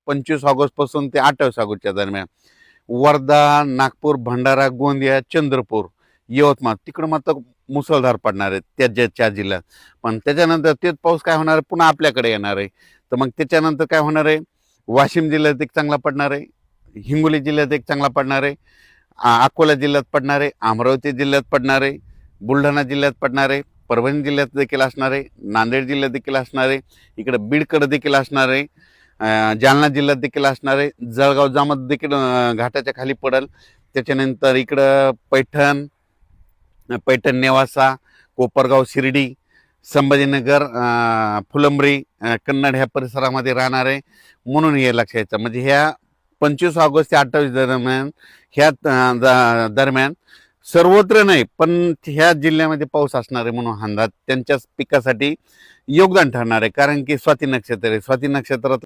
25 August पासून ते 28 ऑगस्टच्या दरम्यान वर्धा, नागपूर, भंडारा, गोंदिया, चंद्रपूर, यवतमाळ तिकडं मात्र मुसळधार पडणार आहे त्या ज्या 4 जिल्ह्यात. पण त्याच्यानंतर तेच पाऊस काय होणार आहे, पुन्हा आपल्याकडे येणार आहे. तर मग त्याच्यानंतर काय होणार आहे, वाशिम जिल्ह्यात एक चांगला पडणार आहे, हिंगोली जिल्ह्यात एक चांगला पडणार आहे, अकोला जिल्ह्यात पडणार आहे, अमरावती जिल्ह्यात पडणार आहे, बुलढाणा जिल्ह्यात पडणार आहे, परभणी जिल्ह्यात देखील असणार आहे, नांदेड जिल्ह्यात देखील असणार आहे, इकडे बीडकडे देखील असणार आहे, जालना जिल्ह्यात देखील असणार आहे, जळगाव जामोद देखील घाटाच्या खाली पडेल. त्याच्यानंतर इकडं पैठण, नेवासा, कोपरगाव, शिर्डी, संभाजीनगर, फुलंब्री, कन्नड ह्या परिसरामध्ये राहणार आहे. म्हणून हे लक्षात घ्यायचं. म्हणजे ह्या 25 ऑगस्ट ते 28 दरम्यान ह्या दरम्यान सर्वत्र नाही पण ह्या जिल्ह्यामध्ये पाऊस असणार आहे. म्हणून अंदाज त्यांच्याच पिकासाठी योगदान ठरणार आहे. कारण की स्वाती नक्षत्र आहे. स्वाती नक्षत्रात